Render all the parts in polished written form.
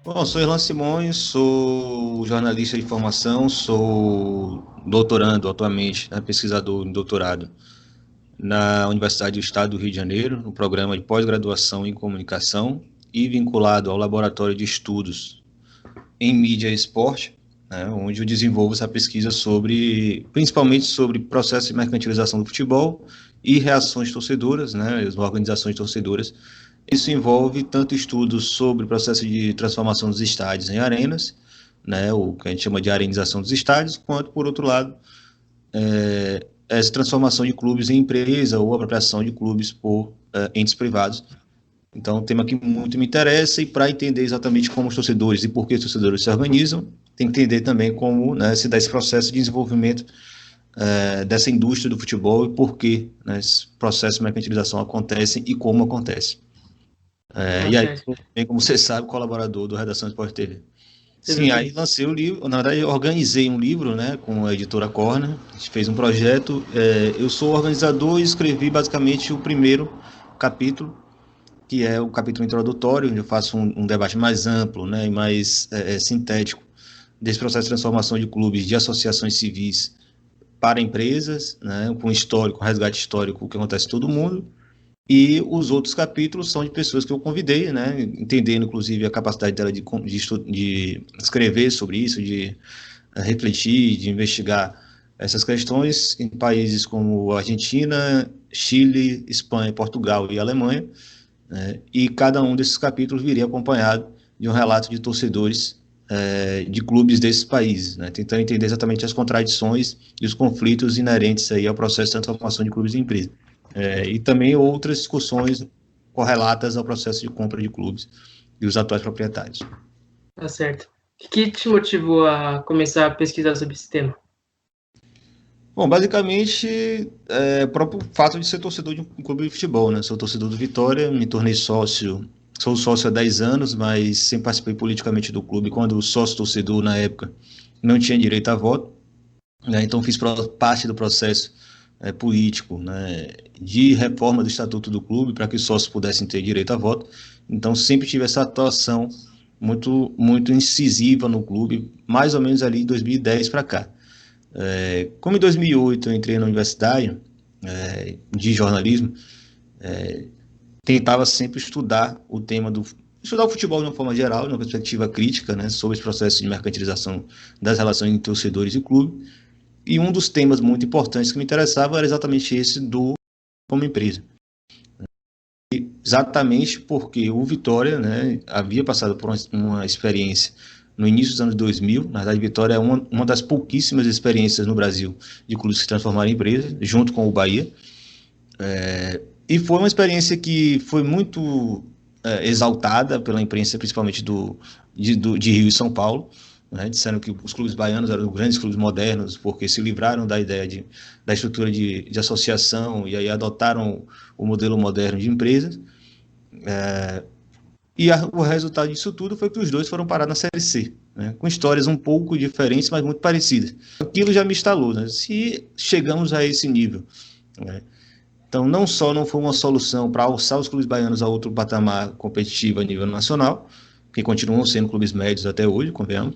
Bom, sou Irlan Simões, sou jornalista de formação, sou doutorando atualmente, pesquisador em doutorado na Universidade do Estado do Rio de Janeiro, no programa de pós-graduação em comunicação e vinculado ao Laboratório de Estudos em Mídia e Esporte, né, onde eu desenvolvo essa pesquisa principalmente sobre processo de mercantilização do futebol e reações torcedoras, né, as organizações torcedoras. Isso envolve tanto estudos sobre o processo de transformação dos estádios em arenas, né, o que a gente chama de arenização dos estádios, quanto, por outro lado, essa transformação de clubes em empresa ou apropriação de clubes por entes privados. Então, um tema que muito me interessa, e para entender exatamente como os torcedores e por que os torcedores se organizam, tem que entender também como, né, se dá esse processo de desenvolvimento dessa indústria do futebol e por que, né, esses processos de mercantilização acontecem e como acontece. Tá E aí, certo. como você sabe, colaborador do Redação Esporte TV. Sim, aí Exatamente. lancei o livro, na verdade eu organizei um livro, né, com a editora Corner, a gente fez um projeto, eu sou organizador e escrevi basicamente o primeiro capítulo, que é o capítulo introdutório, onde eu faço um debate mais amplo, né, e mais sintético desse processo de transformação de clubes, de associações civis para empresas, né, com histórico, resgate histórico, o que acontece em todo mundo. E os outros capítulos são de pessoas que eu convidei, né, entendendo inclusive a capacidade dela de escrever sobre isso, de refletir, de investigar essas questões em países como Argentina, Chile, Espanha, Portugal e Alemanha, né, e cada um desses capítulos viria acompanhado de um relato de torcedores de clubes desses países, né, tentando entender exatamente as contradições e os conflitos inerentes aí ao processo de transformação de clubes em empresas. E também outras discussões correlatas ao processo de compra de clubes e os atuais proprietários. Tá certo. O que te motivou a começar a pesquisar sobre esse tema? Bom, basicamente, o próprio fato de ser torcedor de um clube de futebol, né? Sou torcedor do Vitória, me tornei sócio, sou sócio há 10 anos, mas sempre participei politicamente do clube. Quando o sócio-torcedor, na época, não tinha direito a voto, né? Então fiz parte do processo político, né, de reforma do estatuto do clube para que os sócios pudessem ter direito a voto. Então sempre tive essa atuação muito incisiva no clube, mais ou menos ali de 2010 para cá. Como em 2008 eu entrei na universidade de jornalismo, tentava sempre estudar o futebol de uma forma geral, de uma perspectiva crítica, né, sobre esse processo de mercantilização das relações entre torcedores e clube. E um dos temas muito importantes que me interessava era exatamente esse do como empresa. Exatamente porque o Vitória, né, havia passado por uma experiência no início dos anos 2000. Na verdade, Vitória é uma das pouquíssimas experiências no Brasil de clubes que se transformaram em empresa, junto com o Bahia. E foi uma experiência que foi muito exaltada pela imprensa, principalmente de Rio e São Paulo. Né? Disseram que os clubes baianos eram grandes clubes modernos, porque se livraram da ideia da estrutura de associação e aí adotaram o modelo moderno de empresas. O resultado disso tudo foi que os dois foram parar na Série C, né? Com histórias um pouco diferentes, mas muito parecidas. Aquilo já me instalou, né? Se chegamos a esse nível, né? Então, não só não foi uma solução para alçar os clubes baianos a outro patamar competitivo a nível nacional, que continuam sendo clubes médios até hoje, convenhamos.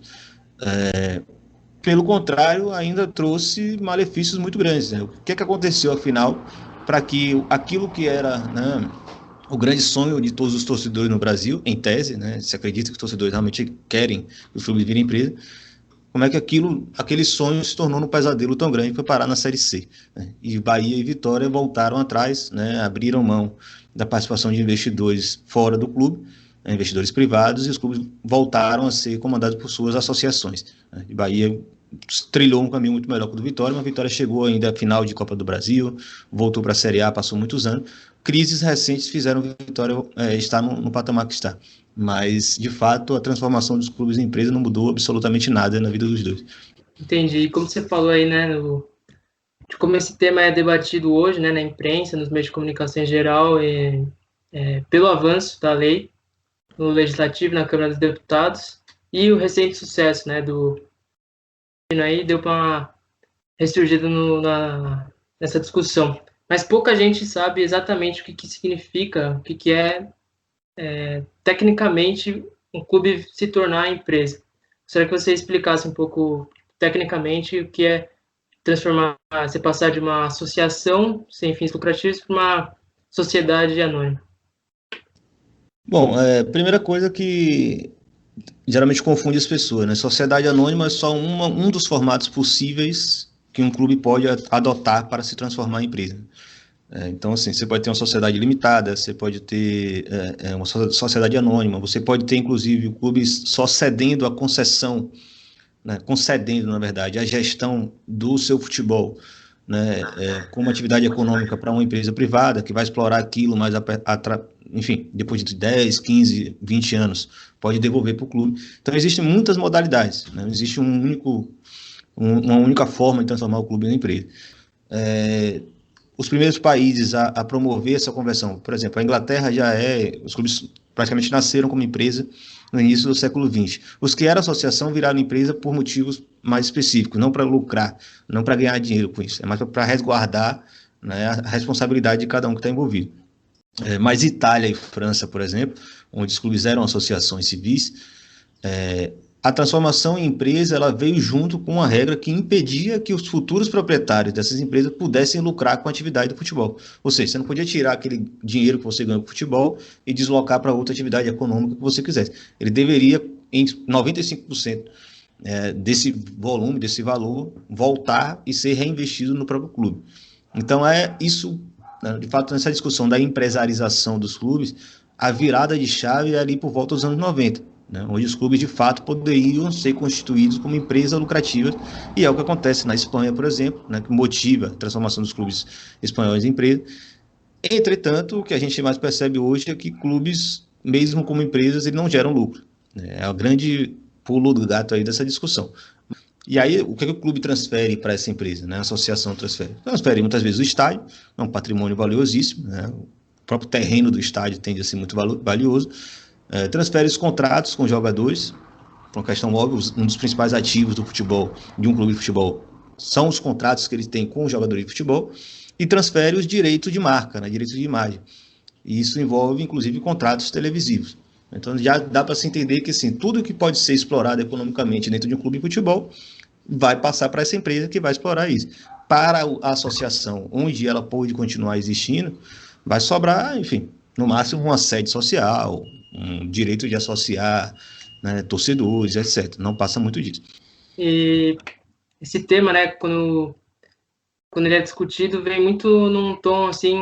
Pelo contrário, ainda trouxe malefícios muito grandes, né? O que é que aconteceu, afinal, para que aquilo que era, né, o grande sonho de todos os torcedores no Brasil, em tese, né, se acredita que os torcedores realmente querem que os clubes virem empresa, como é que aquele sonho se tornou um pesadelo tão grande que foi parar na Série C, né? E Bahia e Vitória voltaram atrás, né, abriram mão da participação de investidores fora do clube, né, investidores privados, e os clubes voltaram a ser comandados por suas associações, né? E Bahia trilhou um caminho muito melhor que o do Vitória, mas a Vitória chegou ainda à final de Copa do Brasil, voltou para a Série A, passou muitos anos. Crises recentes fizeram a Vitória estar no patamar que está. Mas, de fato, a transformação dos clubes em empresa não mudou absolutamente nada na vida dos dois. Entendi. E como você falou aí, né, de como esse tema é debatido hoje, né, na imprensa, nos meios de comunicação em geral, pelo avanço da lei no Legislativo, na Câmara dos Deputados, e o recente sucesso, né, do aí deu para uma ressurgida nessa discussão. Mas pouca gente sabe exatamente o que significa, o que é, tecnicamente, um clube se tornar empresa. Gostaria que você explicasse um pouco, tecnicamente, o que é transformar, você passar de uma associação sem fins lucrativos para uma sociedade anônima. Bom, primeira coisa que geralmente confunde as pessoas, né? Sociedade anônima é só um dos formatos possíveis que um clube pode adotar para se transformar em empresa. Então, assim, você pode ter uma sociedade limitada, você pode ter uma sociedade anônima, você pode ter, inclusive, clubes só cedendo a concessão, né, concedendo, na verdade, a gestão do seu futebol, né, como atividade econômica para uma empresa privada que vai explorar aquilo, mas, enfim, depois de 10, 15, 20 anos, pode devolver para o clube. Então, existem muitas modalidades, né, não existe uma única forma de transformar o clube em empresa. Os primeiros países a promover essa conversão, por exemplo, a Inglaterra os clubes praticamente nasceram como empresa no início do século XX. Os que eram associação viraram empresa por motivos mais específicos, não para lucrar, não para ganhar dinheiro com isso, é mais para resguardar, né, a responsabilidade de cada um que está envolvido. Mas Itália e França, por exemplo, onde os clubes eram associações civis, a transformação em empresa ela veio junto com uma regra que impedia que os futuros proprietários dessas empresas pudessem lucrar com a atividade do futebol. Ou seja, você não podia tirar aquele dinheiro que você ganhou com o futebol e deslocar para outra atividade econômica que você quisesse. Ele deveria, em 95%, desse volume, desse valor, voltar e ser reinvestido no próprio clube. Então, isso, de fato, nessa discussão da empresarização dos clubes, a virada de chave é ali por volta dos anos 90. Né, onde os clubes de fato poderiam ser constituídos como empresas lucrativas, e é o que acontece na Espanha, por exemplo, né, que motiva a transformação dos clubes espanhóis em empresas. Entretanto, o que a gente mais percebe hoje é que clubes, mesmo como empresas, eles não geram lucro. Né, é o grande pulo do gato aí dessa discussão. E aí, o que o clube transfere para essa empresa? Né? A associação transfere muitas vezes o estádio, é um patrimônio valiosíssimo, né? O próprio terreno do estádio tende a ser muito valioso. Transfere os contratos com jogadores, por uma questão óbvia, um dos principais ativos do futebol, de um clube de futebol, são os contratos que ele tem com os jogadores de futebol, e transfere os direitos de marca, né, direitos de imagem. E isso envolve, inclusive, contratos televisivos. Então, já dá para se entender que assim, tudo que pode ser explorado economicamente dentro de um clube de futebol vai passar para essa empresa que vai explorar isso. Para a associação, onde ela pode continuar existindo, vai sobrar, enfim, no máximo uma sede social, um direito de associar, né, torcedores, etc. Não passa muito disso. E esse tema, né, quando ele é discutido, vem muito num tom, assim,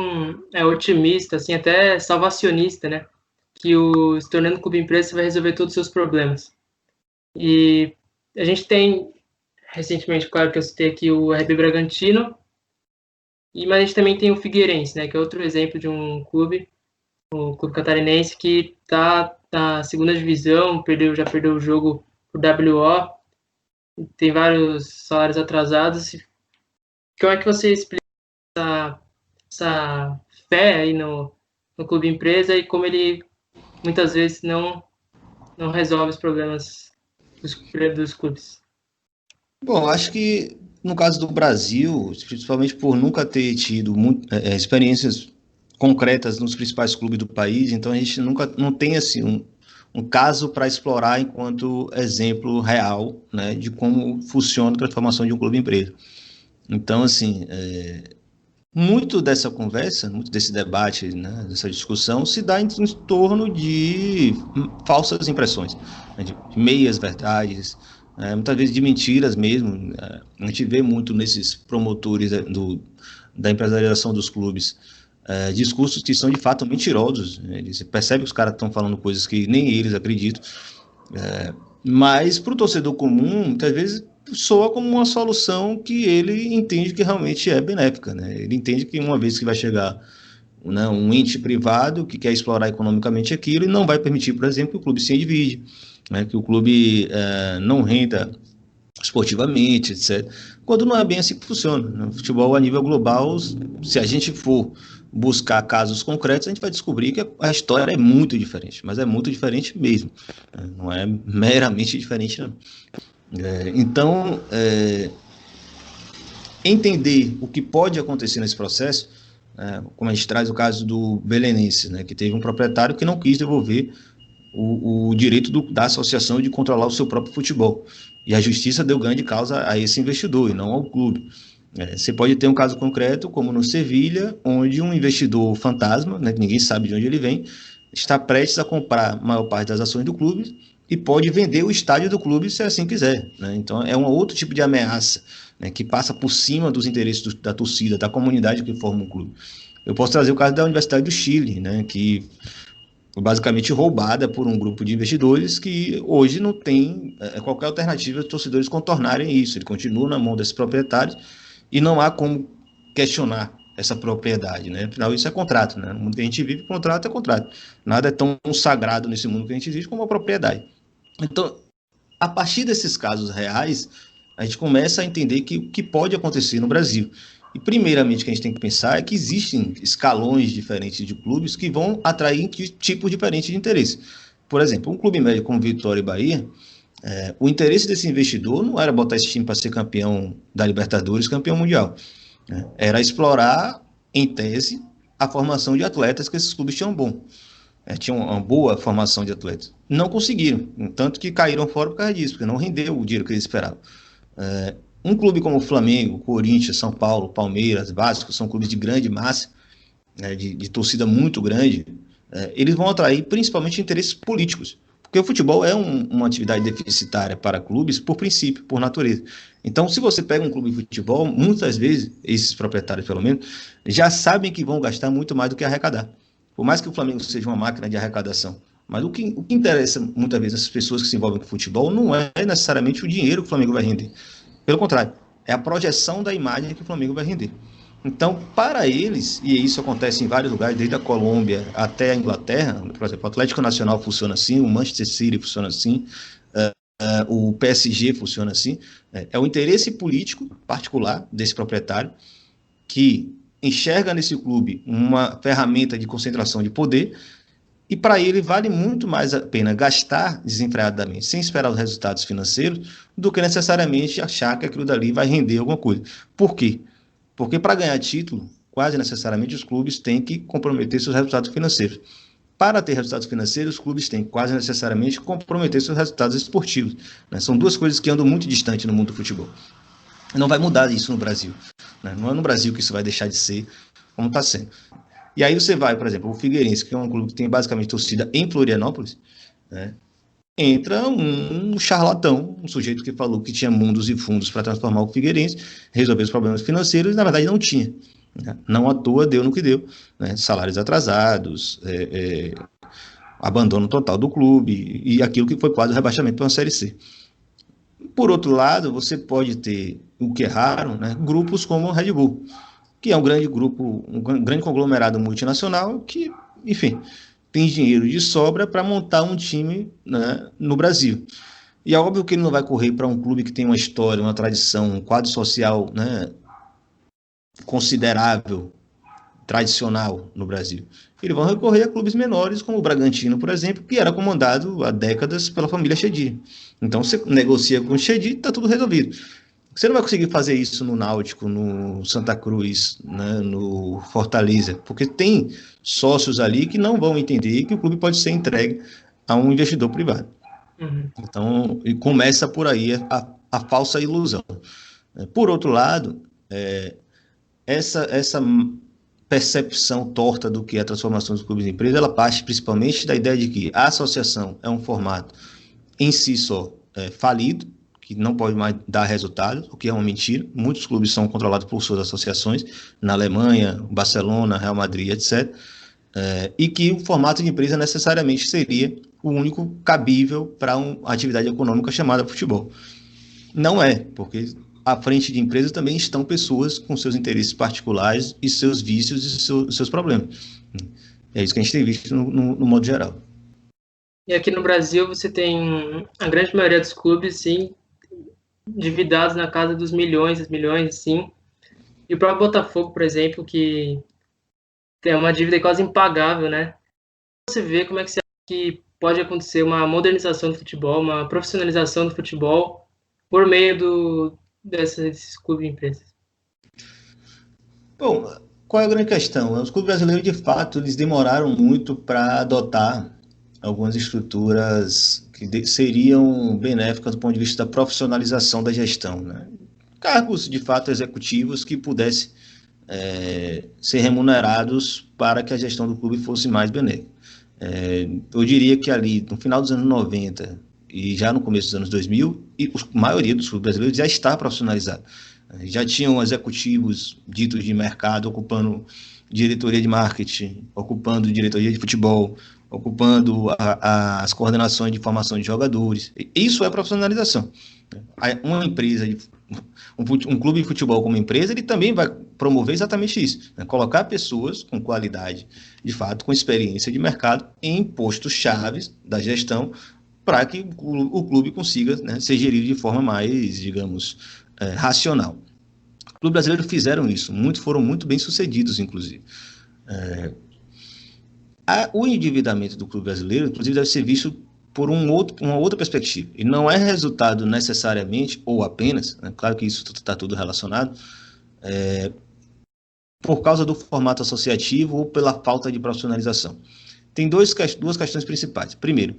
otimista, assim, até salvacionista, né, que se tornando clube empresa você vai resolver todos os seus problemas. E a gente tem, recentemente, claro que eu citei aqui o RB Bragantino, mas a gente também tem o Figueirense, né, que é outro exemplo de um clube, o clube catarinense, que está na segunda divisão, já perdeu o jogo por WO, tem vários salários atrasados. Como é que você explica essa fé aí no clube empresa e como ele muitas vezes não resolve os problemas dos clubes? Bom, acho que no caso do Brasil, principalmente por nunca ter tido experiências concretas nos principais clubes do país, então a gente nunca não tem assim um caso para explorar enquanto exemplo real, né, de como funciona a transformação de um clube em empresa. Então, assim, muito dessa conversa, muito desse debate, né, dessa discussão, se dá em torno de falsas impressões, né, de meias verdades, muitas vezes de mentiras mesmo. A gente vê muito nesses promotores da empresarialização dos clubes, discursos que são de fato mentirosos, né? Você percebe que os caras estão falando coisas que nem eles acreditam, mas para o torcedor comum, muitas vezes soa como uma solução que ele entende que realmente é benéfica, né? Ele entende que uma vez que vai chegar, né, um ente privado que quer explorar economicamente aquilo e não vai permitir, por exemplo, que o clube se divide, né, que o clube não renda esportivamente, etc. Quando não é bem assim que funciona. No futebol a nível global, se a gente for buscar casos concretos, a gente vai descobrir que a história é muito diferente, mas é muito diferente mesmo. Não é meramente diferente, não. Então, entender o que pode acontecer nesse processo, como a gente traz o caso do Belenenses, né, que teve um proprietário que não quis devolver o direito da associação de controlar o seu próprio futebol. E a justiça deu grande causa a esse investidor e não ao clube. Você pode ter um caso concreto, como no Sevilha, onde um investidor fantasma, né, que ninguém sabe de onde ele vem, está prestes a comprar a maior parte das ações do clube e pode vender o estádio do clube se assim quiser. Né? Então é um outro tipo de ameaça, né, que passa por cima dos interesses da torcida, da comunidade que forma o clube. Eu posso trazer o caso da Universidade do Chile, né, que foi basicamente roubada por um grupo de investidores que hoje não tem qualquer alternativa de torcedores contornarem isso. Ele continua na mão desses proprietários e não há como questionar essa propriedade, né? Afinal, isso é contrato, né? No mundo que a gente vive, contrato é contrato. Nada é tão sagrado nesse mundo que a gente vive como a propriedade. Então, a partir desses casos reais, a gente começa a entender que o que pode acontecer no Brasil. E, primeiramente, o que a gente tem que pensar é que existem escalões diferentes de clubes que vão atrair tipos diferentes de interesse. Por exemplo, um clube médio como Vitória e Bahia, o interesse desse investidor não era botar esse time para ser campeão da Libertadores, campeão mundial. Era explorar, em tese, a formação de atletas que esses clubes tinham bom. Tinham uma boa formação de atletas. Não conseguiram, tanto que caíram fora por causa disso, porque não rendeu o dinheiro que eles esperavam. Um clube como o Flamengo, Corinthians, São Paulo, Palmeiras, Vasco, são clubes de grande massa, né, de torcida muito grande, eles vão atrair principalmente interesses políticos. Porque o futebol é uma atividade deficitária para clubes por princípio, por natureza. Então, se você pega um clube de futebol, muitas vezes, esses proprietários pelo menos, já sabem que vão gastar muito mais do que arrecadar. Por mais que o Flamengo seja uma máquina de arrecadação. Mas o que interessa muitas vezes as pessoas que se envolvem com futebol não é necessariamente o dinheiro que o Flamengo vai render. Pelo contrário, é a projeção da imagem que o Flamengo vai render. Então, para eles, e isso acontece em vários lugares, desde a Colômbia até a Inglaterra, por exemplo, o Atlético Nacional funciona assim, o Manchester City funciona assim, o PSG funciona assim, é o interesse político particular desse proprietário que enxerga nesse clube uma ferramenta de concentração de poder e para ele vale muito mais a pena gastar desenfreadamente, sem esperar os resultados financeiros, do que necessariamente achar que aquilo dali vai render alguma coisa. Por quê? Porque para ganhar título, quase necessariamente os clubes têm que comprometer seus resultados financeiros. Para ter resultados financeiros, os clubes têm quase necessariamente comprometer seus resultados esportivos. Né? São duas coisas que andam muito distantes no mundo do futebol. Não vai mudar isso no Brasil. Né? Não é no Brasil que isso vai deixar de ser como está sendo. E aí você vai, por exemplo, o Figueirense, que é um clube que tem basicamente torcida em Florianópolis, né? Entra um charlatão, um sujeito que falou que tinha mundos e fundos para transformar o Figueirense, resolver os problemas financeiros, e na verdade não tinha. Né? Não à toa deu no que deu. Né? Salários atrasados, abandono total do clube, e aquilo que foi quase o rebaixamento para uma Série C. Por outro lado, você pode ter, o que é raro, né? Grupos como o Red Bull, que é um grande grupo, um grande conglomerado multinacional que, enfim, tem dinheiro de sobra para montar um time, né, no Brasil. E é óbvio que ele não vai correr para um clube que tem uma história, uma tradição, um quadro social, né, considerável, tradicional no Brasil. Eles vão recorrer a clubes menores, como o Bragantino, por exemplo, que era comandado há décadas pela família Chedi. Então você negocia com o Chedi, está tudo resolvido. Você não vai conseguir fazer isso no Náutico, no Santa Cruz, né, no Fortaleza, porque tem sócios ali que não vão entender que o clube pode ser entregue a um investidor privado. Então, e começa por aí a falsa ilusão. Por outro lado, essa percepção torta do que é a transformação dos clubes em empresa, ela parte principalmente da ideia de que a associação é um formato em si só falido, que não pode mais dar resultados, o que é uma mentira. Muitos clubes são controlados por suas associações, na Alemanha, Barcelona, Real Madrid, etc. E que o formato de empresa necessariamente seria o único cabível para uma atividade econômica chamada futebol. Não é, porque à frente de empresas também estão pessoas com seus interesses particulares e seus vícios e seus problemas. É isso que a gente tem visto no modo geral. E aqui no Brasil você tem a grande maioria dos clubes, sim, endividados na casa dos milhões, sim. E o próprio Botafogo, por exemplo, que tem uma dívida quase impagável, né? Você vê como é que você acha que pode acontecer uma modernização do futebol, uma profissionalização do futebol por meio desses clubes de empresas? Bom, qual é a grande questão? Os clubes brasileiros, de fato, eles demoraram muito para adotar algumas estruturas que seriam benéficas do ponto de vista da profissionalização da gestão, né? Cargos, de fato, executivos que pudessem ser remunerados para que a gestão do clube fosse mais benéfica. Eu diria que ali, no final dos anos 90 e já no começo dos anos 2000, a maioria dos clubes brasileiros já está profissionalizada. Já tinham executivos ditos de mercado ocupando diretoria de marketing, ocupando diretoria de futebol, ocupando as coordenações de formação de jogadores. Isso é profissionalização. Uma empresa, um clube de futebol como empresa, ele também vai promover exatamente isso, né? Colocar pessoas com qualidade, de fato, com experiência de mercado em postos chaves da gestão para que o clube consiga, né, ser gerido de forma mais, digamos, racional. Os clubes brasileiros fizeram isso, foram muito bem sucedidos, inclusive. O endividamento do clube brasileiro, inclusive, deve ser visto por uma outra perspectiva. E não é resultado necessariamente, ou apenas, né, claro que isso está tudo relacionado, por causa do formato associativo ou pela falta de profissionalização. Tem duas questões principais. Primeiro,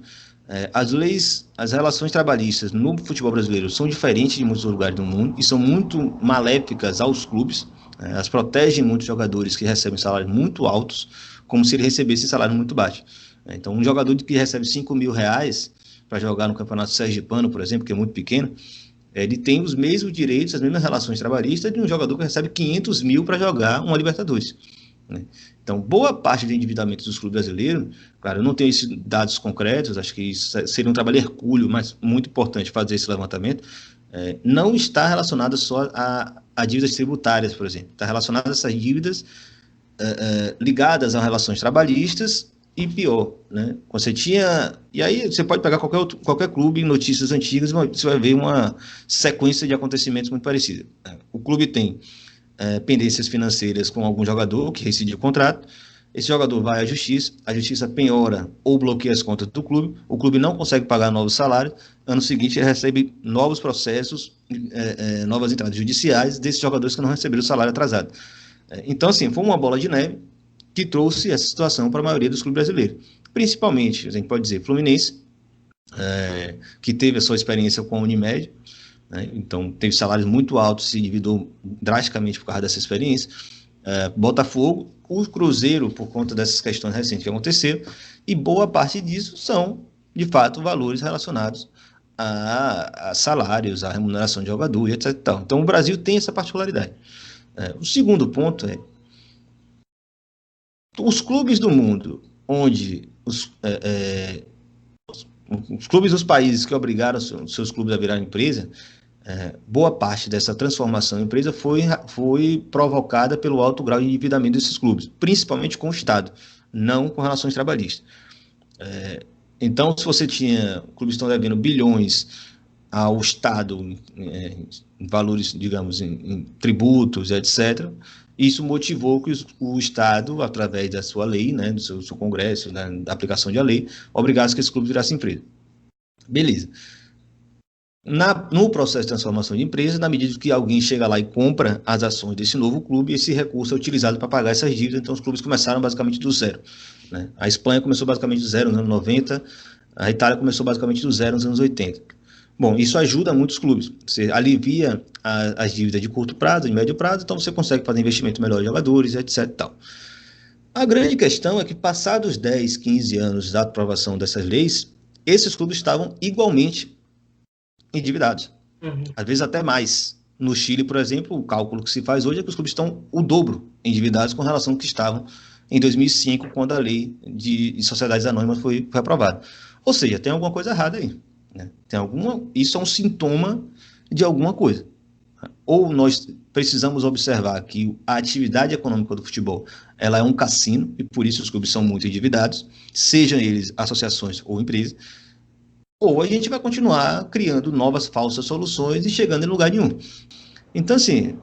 as relações trabalhistas no futebol brasileiro são diferentes de muitos lugares do mundo e são muito maléficas aos clubes. Elas protegem muitos jogadores que recebem salários muito altos, como se ele recebesse salário muito baixo. Então, um jogador que recebe R$5.000 para jogar no Campeonato Sergipano, por exemplo, que é muito pequeno, ele tem os mesmos direitos, as mesmas relações trabalhistas de um jogador que recebe 500 mil para jogar uma Libertadores. Então, boa parte do endividamento dos clubes brasileiros, claro, eu não tenho esses dados concretos, acho que isso seria um trabalho hercúleo, mas muito importante fazer esse levantamento, não está relacionado só a dívidas tributárias, por exemplo, está relacionado a essas dívidas ligadas a relações trabalhistas e pior, né? Você tinha, e aí você pode pegar qualquer clube, notícias antigas, você vai ver uma sequência de acontecimentos muito parecida. O clube tem pendências financeiras com algum jogador que rescindiu o contrato, esse jogador vai à justiça, a justiça penhora ou bloqueia as contas do clube, o clube não consegue pagar novos salários, ano seguinte ele recebe novos processos, novas entradas judiciais desses jogadores que não receberam o salário atrasado. Então, assim, foi uma bola de neve que trouxe essa situação para a maioria dos clubes brasileiros. Principalmente, a gente pode dizer, Fluminense, que teve a sua experiência com a Unimed, né? Então teve salários muito altos, se endividou drasticamente por causa dessa experiência. Botafogo, o Cruzeiro, por conta dessas questões recentes que aconteceram, e boa parte disso são, de fato, valores relacionados a salários, a remuneração de jogador, etc. Então o Brasil tem essa particularidade. O segundo ponto é os clubes do mundo, onde os clubes dos países que obrigaram seus clubes a virar empresa, boa parte dessa transformação em empresa foi provocada pelo alto grau de endividamento desses clubes, principalmente com o Estado, não com relações trabalhistas. Então, se você tinha clubes que estão devendo bilhões ao Estado, em valores, digamos, em tributos, etc., isso motivou que o Estado, através da sua lei, né, do seu Congresso, né, da aplicação de a lei, obrigasse que esses clubes virassem empresa. Beleza. No processo de transformação de empresa, na medida que alguém chega lá e compra as ações desse novo clube, esse recurso é utilizado para pagar essas dívidas, então os clubes começaram basicamente do zero, né? A Espanha começou basicamente do zero nos anos 90, a Itália começou basicamente do zero nos anos 80. Bom, isso ajuda muitos clubes, você alivia as dívidas de curto prazo, de médio prazo, então você consegue fazer investimento melhor em jogadores, etc. Tal. A grande questão é que, passados 10, 15 anos da aprovação dessas leis, esses clubes estavam igualmente endividados, às vezes até mais. No Chile, por exemplo, o cálculo que se faz hoje é que os clubes estão o dobro endividados com relação ao que estavam em 2005, quando a lei de sociedades anônimas foi aprovada. Ou seja, tem alguma coisa errada aí, né? Isso é um sintoma de alguma coisa. Ou nós precisamos observar que a atividade econômica do futebol ela é um cassino, e por isso os clubes são muito endividados, sejam eles associações ou empresas, ou a gente vai continuar criando novas falsas soluções e chegando em lugar nenhum. Então, assim,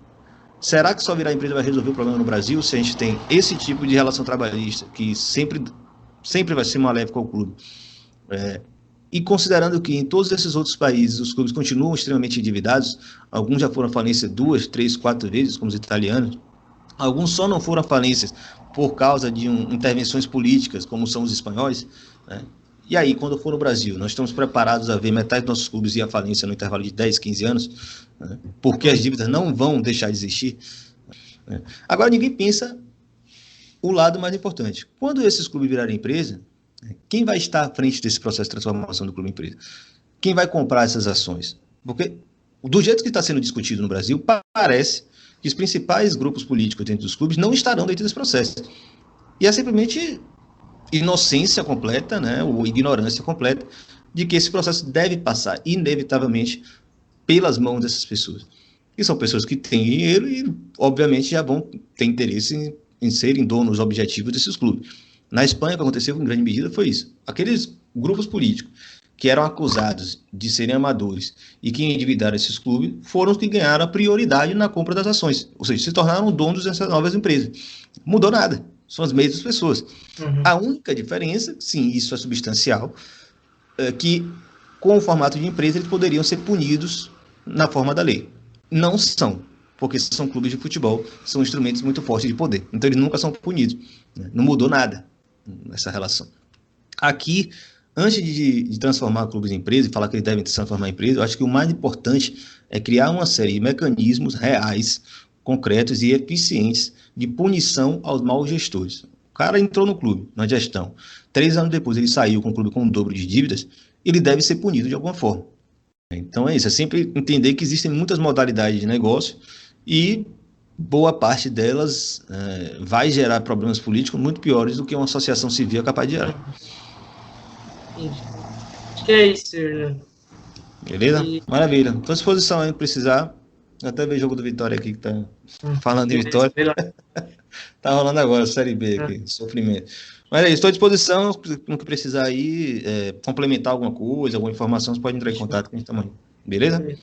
será que só virar empresa vai resolver o problema no Brasil se a gente tem esse tipo de relação trabalhista que sempre vai ser maléfico ao clube? E considerando que em todos esses outros países os clubes continuam extremamente endividados, alguns já foram à falência 2, 3, 4 vezes, como os italianos, Alguns só não foram falências por causa de intervenções políticas, como são os espanhóis, né? E aí, quando for no Brasil, nós estamos preparados a ver metade dos nossos clubes ir à falência no intervalo de 10, 15 anos, né? Porque as dívidas não vão deixar de existir, né? Agora, ninguém pensa o lado mais importante. Quando esses clubes virarem empresa, quem vai estar à frente desse processo de transformação do clube em empresa? Quem vai comprar essas ações? Porque, do jeito que está sendo discutido no Brasil, parece que os principais grupos políticos dentro dos clubes não estarão dentro desse processo. E é simplesmente inocência completa, né, ou ignorância completa, de que esse processo deve passar, inevitavelmente, pelas mãos dessas pessoas. E são pessoas que têm dinheiro e, obviamente, já vão ter interesse em serem donos objetivos desses clubes. Na Espanha, o que aconteceu em grande medida foi isso. Aqueles grupos políticos que eram acusados de serem amadores e que endividaram esses clubes foram os que ganharam a prioridade na compra das ações, ou seja, se tornaram donos dessas novas empresas. Mudou nada, são as mesmas pessoas. Uhum. A única diferença, sim, isso é substancial, é que com o formato de empresa eles poderiam ser punidos na forma da lei. Não são, porque são clubes de futebol, são instrumentos muito fortes de poder, então eles nunca são punidos, né? Não mudou nada nessa relação. Aqui, antes de transformar clubes em empresa e falar que eles devem se transformar em empresa, eu acho que o mais importante é criar uma série de mecanismos reais, concretos e eficientes de punição aos maus gestores. O cara entrou no clube, na gestão, 3 anos depois ele saiu com o clube com um dobro de dívidas, ele deve ser punido de alguma forma. Então é isso, é sempre entender que existem muitas modalidades de negócio e boa parte delas vai gerar problemas políticos muito piores do que uma associação civil é capaz de gerar. Acho que é isso, né? Beleza? Maravilha. Estou à disposição aí, precisar. Até ver o jogo do Vitória aqui que tá falando em Vitória. Tá rolando agora, Série B aqui, sofrimento. Mas é isso, estou à disposição, no que precisar aí, complementar alguma coisa, alguma informação, você pode entrar em contato com a gente também. Beleza?